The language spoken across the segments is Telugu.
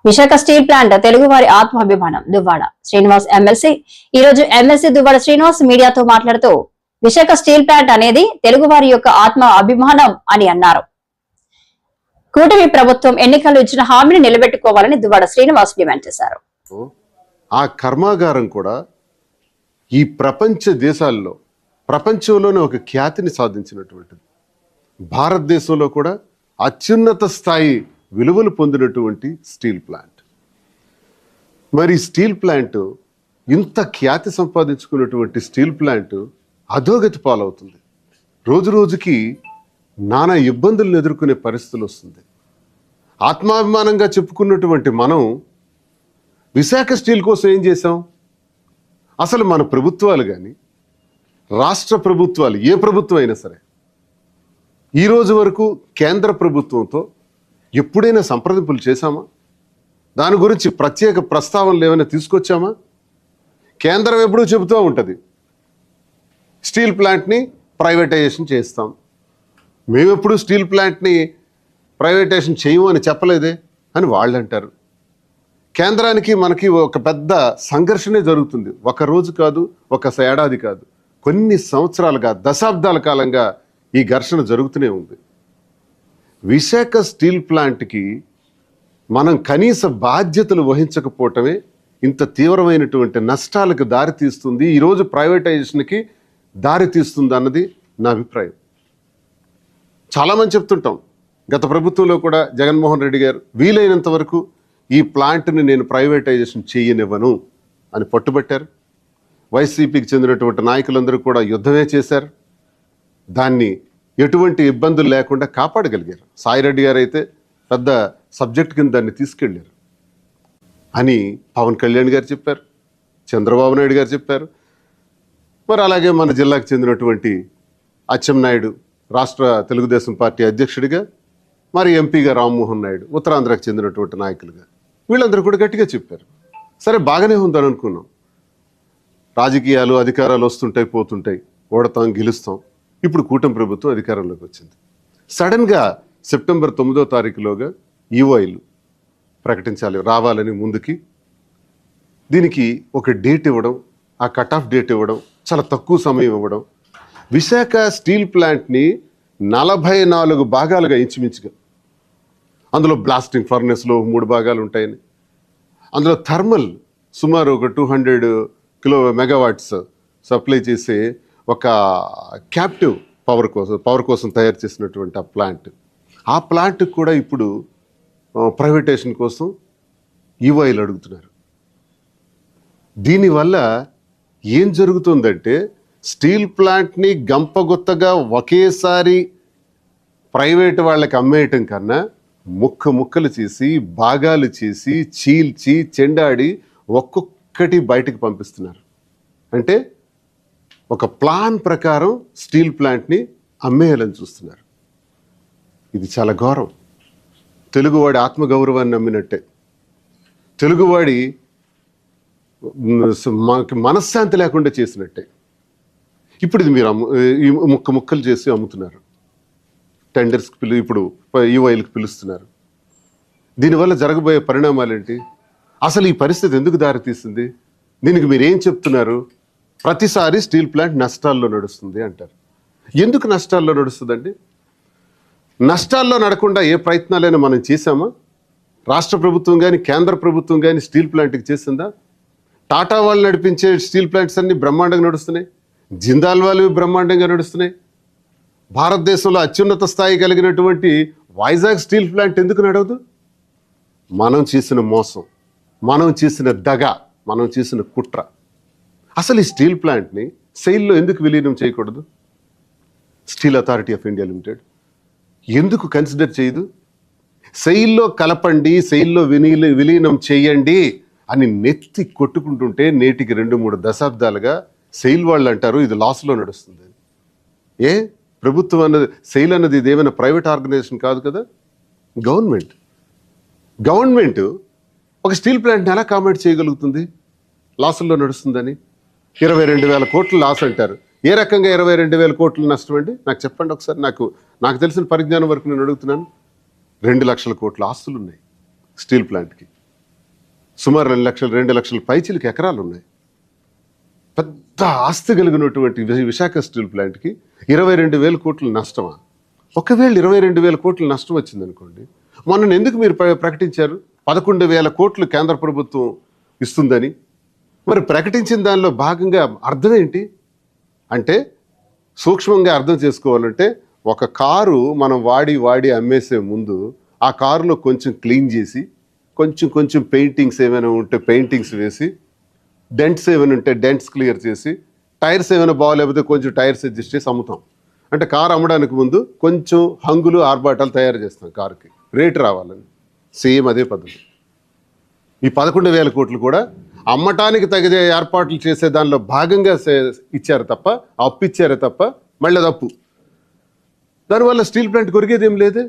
విశాఖ స్టీల్ ప్లాంట్ తెలుగువారి ఆత్మాభిమానం. దువ్వాడ శ్రీనివాస్ ఎమ్మెల్సీ ఈ రోజు ఎమ్మెల్సీ దువ్వాడ శ్రీనివాస్ మీడియాతో మాట్లాడుతూ విశాఖ స్టీల్ ప్లాంట్ అనేది తెలుగువారి యొక్క ఆత్మ అభిమానం అని అన్నారు. కూటమి ప్రభుత్వం ఎన్నికల్లో ఇచ్చిన హామీని నిలబెట్టుకోవాలని దువ్వాడ శ్రీనివాస్ డిమాండ్ చేశారు. ఆ కర్మాగారం కూడా ఈ ప్రపంచ దేశాల్లో ప్రపంచంలోనే ఒక ఖ్యాతిని సాధించినటువంటిది. భారతదేశంలో కూడా అత్యున్నత స్థాయి విలువలు పొందినటువంటి స్టీల్ ప్లాంట్. మరి స్టీల్ ప్లాంట్ ఇంత ఖ్యాతి సంపాదించుకున్నటువంటి స్టీల్ ప్లాంట్ అధోగతి పాలవుతుంది. రోజు రోజుకి నానా ఇబ్బందులను ఎదుర్కొనే పరిస్థితులు వస్తుంది. ఆత్మాభిమానంగా చెప్పుకున్నటువంటి మనం విశాఖ స్టీల్ కోసం ఏం చేశాం? అసలు మన ప్రభుత్వాలు కానీ రాష్ట్ర ప్రభుత్వాలు ఏ ప్రభుత్వం అయినా సరే ఈ రోజు వరకు కేంద్ర ప్రభుత్వంతో ఎప్పుడైనా సంప్రదింపులు చేశామా? దాని గురించి ప్రత్యేక ప్రస్తావనలు ఏమైనా తీసుకొచ్చామా? కేంద్రం ఎప్పుడూ చెబుతూ ఉంటుంది స్టీల్ ప్లాంట్ని ప్రైవేటైజేషన్ చేస్తాం. మేమెప్పుడు స్టీల్ ప్లాంట్ని ప్రైవేటైజేషన్ చేయము అని చెప్పలేదే అని వాళ్ళు అంటారు. కేంద్రానికి మనకి ఒక పెద్ద సంఘర్షణే జరుగుతుంది. ఒక రోజు కాదు, ఒక ఏడాది కాదు, కొన్ని సంవత్సరాలుగా దశాబ్దాల కాలంగా ఈ ఘర్షణ జరుగుతూనే ఉంది. విశాఖ స్టీల్ ప్లాంట్కి మనం కనీస బాధ్యతలు వహించకపోవటమే ఇంత తీవ్రమైనటువంటి నష్టాలకు దారితీస్తుంది, ఈరోజు ప్రైవేటైజేషన్కి దారితీస్తుంది అన్నది నా అభిప్రాయం. చాలామంది చెప్తుంటాం, గత ప్రభుత్వంలో కూడా జగన్మోహన్ రెడ్డి గారు వీలైనంత వరకు ఈ ప్లాంట్ని నేను ప్రైవేటైజేషన్ చేయనివ్వను అని పట్టుబట్టారు. వైసీపీకి చెందినటువంటి నాయకులందరూ కూడా యుద్ధమే చేశారు. దాన్ని ఎటువంటి ఇబ్బందులు లేకుండా కాపాడగలిగారు. సాయిరెడ్డి గారు అయితే పెద్ద సబ్జెక్ట్ కింద దాన్ని తీసుకెళ్ళారు అని పవన్ కళ్యాణ్ గారు చెప్పారు, చంద్రబాబు నాయుడు గారు చెప్పారు. మరి అలాగే మన జిల్లాకు చెందినటువంటి అచ్చెన్నాయుడు రాష్ట్ర తెలుగుదేశం పార్టీ అధ్యక్షుడిగా, మరి ఎంపీగా రామ్మోహన్ నాయుడు ఉత్తరాంధ్రకు చెందినటువంటి నాయకులుగా, వీళ్ళందరూ కూడా గట్టిగా చెప్పారు. సరే, బాగానే ఉందని అనుకున్నాం. రాజకీయాలు అధికారాలు వస్తుంటాయి పోతుంటాయి, ఓడతాం గెలుస్తాం. ఇప్పుడు కూటమి ప్రభుత్వం అధికారంలోకి వచ్చింది. సడన్గా సెప్టెంబర్ 9వ తారీఖులోగా ఈఓఐలు ప్రకటించాలి, రావాలని ముందుకి. దీనికి ఒక డేట్ ఇవ్వడం, ఆ కట్ ఆఫ్ డేట్ ఇవ్వడం, చాలా తక్కువ సమయం ఇవ్వడం. విశాఖ స్టీల్ ప్లాంట్ని 44 భాగాలుగా ఇంచుమించుగా, అందులో బ్లాస్టింగ్ ఫర్నెస్లో 3 భాగాలు ఉంటాయని, అందులో థర్మల్ సుమారు ఒక 200 మెగావాట్స్ సప్లై చేసే ఒక క్యాప్టివ్ పవర్ కోసం తయారు చేసినటువంటి ఆ ప్లాంట్ కూడా ఇప్పుడు ప్రైవేటైజేషన్ కోసం ఈఓఐలు అడుగుతున్నారు. దీనివల్ల ఏం జరుగుతుందంటే స్టీల్ ప్లాంట్ని గంపగుత్తగా ఒకేసారి ప్రైవేట్ వాళ్ళకి అమ్మేయటం కన్నా ముక్కలు చేసి, భాగాలు చేసి, చీల్చి, చెండాడి ఒక్కొక్కటి బయటకు పంపిస్తున్నారు. అంటే ఒక ప్లాన్ ప్రకారం స్టీల్ ప్లాంట్ని అమ్మేయాలని చూస్తున్నారు. ఇది చాలా ఘోరం. తెలుగువాడి ఆత్మగౌరవాన్ని నమ్మినట్టే, తెలుగువాడి మనశ్శాంతి లేకుండా చేసినట్టే. ఇప్పుడు ఇది మీరు ముక్కలు చేసి అమ్ముతున్నారు. టెండర్స్కి ఇప్పుడు ఈఓఐలకు పిలుస్తున్నారు. దీనివల్ల జరగబోయే పరిణామాలు ఏంటి? అసలు ఈ పరిస్థితి ఎందుకు దారితీస్తుంది? దీనికి మీరేం చెప్తున్నారు? ప్రతిసారి స్టీల్ ప్లాంట్ నష్టాల్లో నడుస్తుంది అంటారు. ఎందుకు నష్టాల్లో నడుస్తుందండి? నష్టాల్లో నడకుండా ఏ ప్రయత్నాలైనా మనం చేశామా? రాష్ట్ర ప్రభుత్వం కానీ కేంద్ర ప్రభుత్వం కానీ స్టీల్ ప్లాంట్కి చేసిందా? టాటా వాళ్ళు నడిపించే స్టీల్ ప్లాంట్స్ అన్ని బ్రహ్మాండంగా నడుస్తున్నాయి, జిందాల్ వాళ్ళు బ్రహ్మాండంగా నడుస్తున్నాయి. భారతదేశంలో అత్యున్నత స్థాయి కలిగినటువంటి వైజాగ్ స్టీల్ ప్లాంట్ ఎందుకు నడవదు? మనం చేసిన మోసం, మనం చేసిన దగ, మనం చేసిన కుట్ర. అసలు ఈ స్టీల్ ప్లాంట్ని సెయిల్లో ఎందుకు విలీనం చేయకూడదు? Steel authority of India limited ఎందుకు కన్సిడర్ చేయదు? సెయిల్లో కలపండి, సెయిల్లో విలీనం చేయండి అని నెత్తి కొట్టుకుంటుంటే నేటికి 2-3 దశాబ్దాలుగా సెయిల్ వాళ్ళు అంటారు ఇది లాస్లో నడుస్తుంది. ఏ ప్రభుత్వం అన్నది, సెయిల్ అన్నది ఇదేమైనా ప్రైవేట్ ఆర్గనైజేషన్ కాదు కదా, గవర్నమెంట్ ఒక స్టీల్ ప్లాంట్ని ఎలా కామెంట్ చేయగలుగుతుంది లాసుల్లో నడుస్తుందని? 22,000 కోట్లు లాస్ అంటారు. ఏ రకంగా 22,000 కోట్లు నష్టం అండి? నాకు చెప్పండి ఒకసారి. నాకు తెలిసిన పరిజ్ఞానం వరకు నేను అడుగుతున్నాను. 2 లక్షల కోట్ల ఆస్తులు ఉన్నాయి స్టీల్ ప్లాంట్కి. సుమారు 2 లక్షల పైచిలకు ఎకరాలు ఉన్నాయి. పెద్ద ఆస్తి కలిగినటువంటి విశాఖ స్టీల్ ప్లాంట్కి 22,000 కోట్ల నష్టమా? ఒకవేళ 22,000 కోట్ల నష్టం వచ్చిందనుకోండి, మొన్న ఎందుకు మీరు ప్రకటించారు 11,000 కోట్లు కేంద్ర ప్రభుత్వం ఇస్తుందని? మరి ప్రకటించిన దానిలో భాగంగా అర్థం ఏంటి అంటే, సూక్ష్మంగా అర్థం చేసుకోవాలంటే, ఒక కారు మనం వాడి అమ్మేసే ముందు ఆ కారులో కొంచెం క్లీన్ చేసి, కొంచెం పెయింటింగ్స్ ఏమైనా ఉంటే పెయింటింగ్స్ వేసి, డెంట్స్ ఏమైనా ఉంటే డెంట్స్ క్లియర్ చేసి, టైర్స్ ఏమైనా బాగోలేకపోతే కొంచెం టైర్స్ అడ్జస్ట్ చేసి అమ్ముతాం. అంటే కారు అమ్మడానికి ముందు కొంచెం హంగులు ఆర్భాటాలు తయారు చేస్తాం కారుకి, రేటు రావాలని. సేమ్ అదే పద్ధతి. ఈ 11,000 కోట్లు కూడా అమ్మటానికి తగిన ఏర్పాట్లు చేసే దానిలో భాగంగా ఇచ్చారు తప్ప, అప్పు ఇచ్చారే తప్ప, మళ్ళీ అది అప్పు. దానివల్ల స్టీల్ ప్లాంట్ కొరిగేది ఏం లేదే.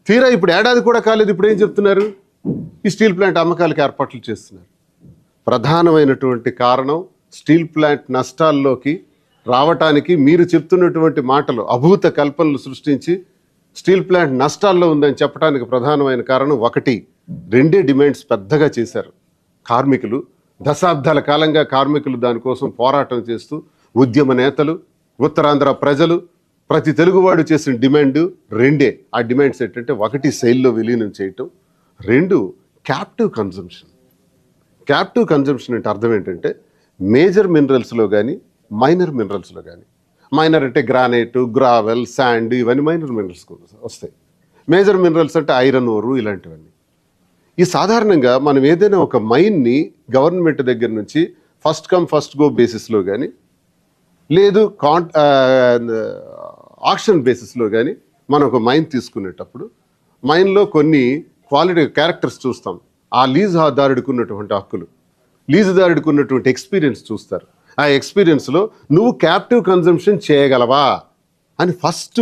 తీరా ఇప్పుడు ఏడాది కూడా కాలేదు, ఇప్పుడు ఏం చెప్తున్నారు? ఈ స్టీల్ ప్లాంట్ అమ్మకాలకు ఏర్పాట్లు చేస్తున్నారు. ప్రధానమైనటువంటి కారణం స్టీల్ ప్లాంట్ నష్టాల్లోకి రావటానికి మీరు చెప్తున్నటువంటి మాటలు అభూత కల్పనలు సృష్టించి స్టీల్ ప్లాంట్ నష్టాల్లో ఉందని చెప్పడానికి ప్రధానమైన కారణం ఒకటి, 2 డిమాండ్స్ పెద్దగా చేశారు కార్మికులు. దశాబ్దాల కాలంగా కార్మికులు దానికోసం పోరాటం చేస్తూ, ఉద్యమ నేతలు, ఉత్తరాంధ్ర ప్రజలు, ప్రతి తెలుగువాడు చేసిన డిమాండ్ 2. ఆ డిమాండ్స్ ఏంటంటే, 1 సెయిల్లో విలీనం చేయటం, 2 క్యాప్టివ్ కన్జంప్షన్. క్యాప్టివ్ కన్జంప్షన్ అంటే అర్థం ఏంటంటే, మేజర్ మినరల్స్లో కానీ మైనర్ మినరల్స్లో కానీ, మైనర్ అంటే గ్రానైట్, గ్రావెల్, శాండ్, ఇవన్నీ మైనర్ మినరల్స్ వస్తాయి. మేజర్ మినరల్స్ అంటే ఐరన్ ఓరు, ఇలాంటివన్నీ. ఈ సాధారణంగా మనం ఏదైనా ఒక మైన్ని గవర్నమెంట్ దగ్గర నుంచి ఫస్ట్ కమ్ ఫస్ట్ గో బేసిస్లో కానీ, లేదు ఆక్షన్ బేసిస్లో కానీ మనం ఒక మైన్ తీసుకునేటప్పుడు మైన్లో కొన్ని క్వాలిటీ క్యారెక్టర్స్ చూస్తాం. ఆ లీజుదారుడికి ఉన్నటువంటి హక్కులు, లీజుదారుడికి ఉన్నటువంటి ఎక్స్పీరియన్స్ చూస్తారు. ఆ ఎక్స్పీరియన్స్లో నువ్వు క్యాప్టివ్ కన్జంప్షన్ చేయగలవా అని ఫస్ట్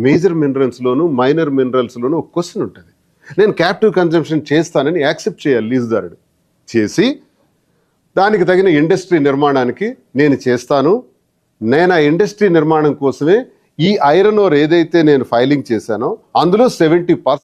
మేజర్ మినరల్స్లోను మైనర్ మినరల్స్లోనూ ఒక క్వశ్చన్ ఉంటుంది. నేను క్యాప్టివ్ కన్జంప్షన్ చేస్తానని యాక్సెప్ట్ చేయాలి లీజుదారుడు. చేసి దానికి తగిన ఇండస్ట్రీ నిర్మాణానికి నేను చేస్తాను, నేను ఆ ఇండస్ట్రీ నిర్మాణం కోసమే ఈ ఐరన్ ఓర్ ఏదైతే నేను ఫైలింగ్ చేశానో అందులో 70%